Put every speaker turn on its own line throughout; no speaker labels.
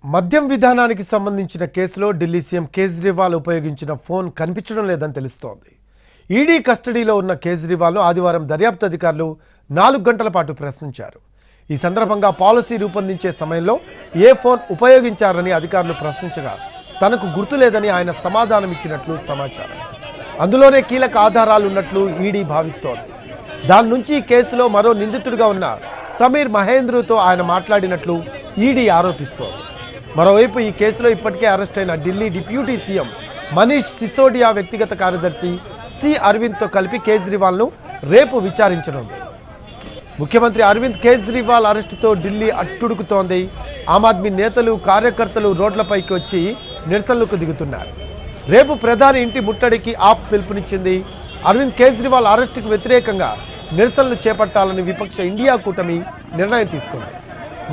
మద్యం విధానానికి సంబంధించిన కేసులో ఢిల్లీ సీఎం కేజ్రీవాల్ ఉపయోగించిన ఫోన్ కనిపించడం లేదని తెలుస్తోంది. ఈడీ కస్టడీలో ఉన్న కేజ్రీవాల్ను ఆదివారం దర్యాప్తు అధికారులు 4 గంటల పాటు ప్రశ్నించారు. ఈ సందర్భంగా పాలసీ రూపొందించే సమయంలో ఏ ఫోన్ ఉపయోగించారని అధికారులు ప్రశ్నించగా తనకు గుర్తులేదని ఆయన సమాధానం ఇచ్చినట్లు సమాచారం. అందులోనే కీలక ఆధారాలు ఉన్నట్లు ఈడీ భావిస్తోంది. దాని నుంచి కేసులో మరో నిందితుడిగా ఉన్న సమీర్ మహేంద్రతో ఆయన మాట్లాడినట్లు ఈడీ ఆరోపిస్తోంది. మరోవైపు ఈ కేసులో ఇప్పటికే అరెస్ట్ అయిన ఢిల్లీ డిప్యూటీ సీఎం మనీష్ సిసోడియా వ్యక్తిగత కార్యదర్శి సి అరవింద్తో కలిపి కేజ్రీవాల్ను రేపు విచారించనుంది. ముఖ్యమంత్రి అరవింద్ కేజ్రీవాల్ అరెస్టుతో ఢిల్లీ అట్టుడుకుతోంది. ఆమ్ ఆద్మీ నేతలు కార్యకర్తలు రోడ్లపైకి వచ్చి నిరసనలకు దిగుతున్నారు. రేపు ప్రధాని ఇంటి ముట్టడికి ఆప్ పిలుపునిచ్చింది. అరవింద్ కేజ్రీవాల్ అరెస్టుకు వ్యతిరేకంగా నిరసనలు చేపట్టాలని విపక్ష ఇండియా కూటమి నిర్ణయం తీసుకుంది.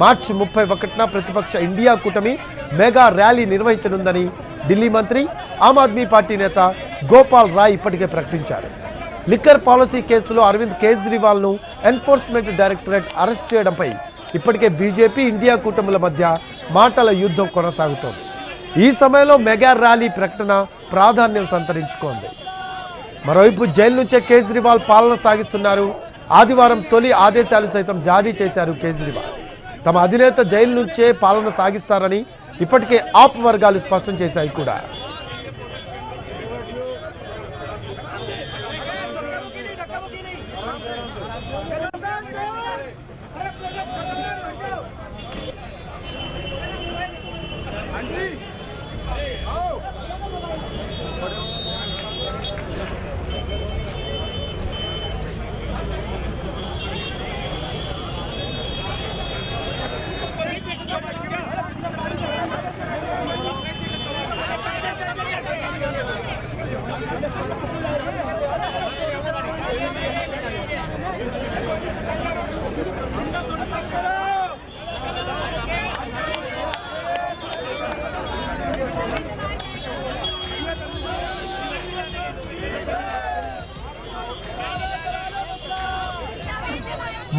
మార్చి 31న ప్రతిపక్ష ఇండియా కూటమి మెగా ర్యాలీ నిర్వహించనుందని ఢిల్లీ మంత్రి ఆమ్ ఆద్మీ పార్టీ నేత గోపాల్ రాయ్ ఇప్పటికే ప్రకటించారు. లిక్కర్ పాలసీ కేసులో అరవింద్ కేజ్రీవాల్ను ఎన్ఫోర్స్మెంట్ డైరెక్టరేట్ అరెస్ట్ చేయడంపై ఇప్పటికే బీజేపీ ఇండియా కూటముల మధ్య మాటల యుద్ధం కొనసాగుతోంది. ఈ సమయంలో మెగా ర్యాలీ ప్రకటన ప్రాధాన్యం సంతరించుకోంది. మరోవైపు జైలు నుంచే కేజ్రీవాల్ పాలన సాగిస్తున్నారు. ఆదివారం తొలి ఆదేశాలు సైతం జారీ చేశారు కేజ్రీవాల్. తమ అధినేత జైలు నుంచే పాలన సాగిస్తారని ఇప్పటికే ఆప్ వర్గాలు స్పష్టం చేశాయి కూడా.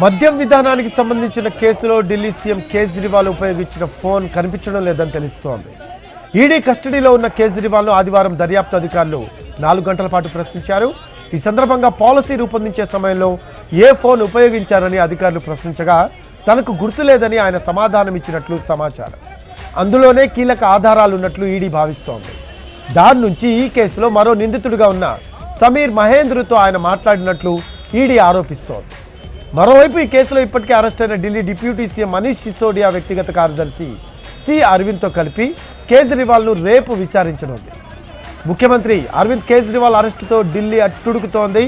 మద్యం విధానానికి సంబంధించిన కేసులో ఢిల్లీ సీఎం కేజ్రీవాల్ ఉపయోగించిన ఫోన్ కనిపించడం లేదని తెలుస్తోంది. ఈడీ కస్టడీలో ఉన్న కేజ్రీవాల్ను ఆదివారం దర్యాప్తు అధికారులు 4 గంటల పాటు ప్రశ్నించారు. ఈ సందర్భంగా పాలసీ రూపొందించే సమయంలో ఏ ఫోన్ ఉపయోగించారని అధికారులు ప్రశ్నించగా తనకు గుర్తులేదని ఆయన సమాధానం ఇచ్చినట్లు సమాచారం. అందులోనే కీలక ఆధారాలు ఉన్నట్లు ఈడీ భావిస్తోంది. దాని నుంచి ఈ కేసులో మరో నిందితుడిగా ఉన్న సమీర్ మహేంద్రతో ఆయన మాట్లాడినట్లు ఈడీ ఆరోపిస్తోంది. మరోవైపు ఈ కేసులో ఇప్పటికే అరెస్ట్ అయిన ఢిల్లీ డిప్యూటీ సీఎం మనీష్ సిసోడియా వ్యక్తిగత కార్యదర్శి సి అరవింద్తో కలిపి కేజ్రీవాల్ను రేపు విచారించనుంది. ముఖ్యమంత్రి అరవింద్ కేజ్రీవాల్ అరెస్టుతో ఢిల్లీ అట్టుడుకుతోంది.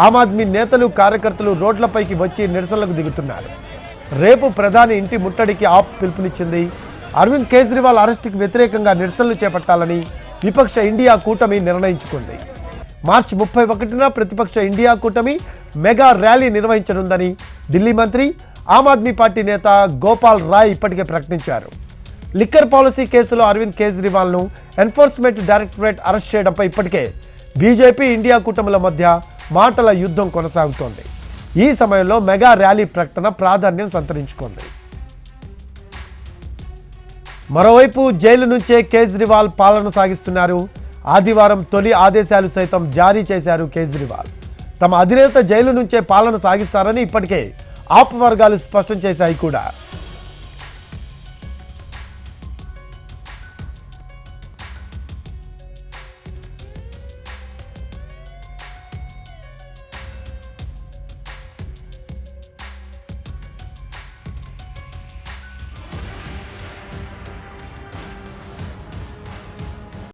ఆమ్ ఆద్మీ నేతలు కార్యకర్తలు రోడ్లపైకి వచ్చి నిరసనలకు దిగుతున్నారు. రేపు ప్రధాని ఇంటి ముట్టడికి ఆప్ పిలుపునిచ్చింది. అరవింద్ కేజ్రీవాల్ అరెస్టుకు వ్యతిరేకంగా నిరసనలు చేపట్టాలని విపక్ష ఇండియా కూటమి నిర్ణయించుకుంది. మార్చి 31న ప్రతిపక్ష ఇండియా కూటమి మెగా ర్యాలీ నిర్వహించనుందని ఢిల్లీ మంత్రి ఆమ్ ఆద్మీ పార్టీ నేత గోపాల్ రాయ్ ఇప్పటికే ప్రకటించారు. లిక్కర్ పాలసీ కేసులో అరవింద్ కేజ్రీవాల్ను ఎన్ఫోర్స్మెంట్ డైరెక్టరేట్ అరెస్ట్ చేయడంపై ఇప్పటికే బీజేపీ ఇండియా కూటముల మధ్య మాటల యుద్ధం కొనసాగుతోంది. ఈ సమయంలో మెగా ర్యాలీ ప్రకటన ప్రాధాన్యం సంతరించుకుంది. మరోవైపు జైలు నుంచే కేజ్రీవాల్ పాలన సాగిస్తున్నారు. ఆదివారం తొలి ఆదేశాలు సైతం జారీ చేశారు కేజ్రీవాల్. తమ అధినేత జైలు నుంచే పాలన సాగిస్తారని ఇప్పటికే ఆప్ వర్గాలు స్పష్టం చేశాయి కూడా.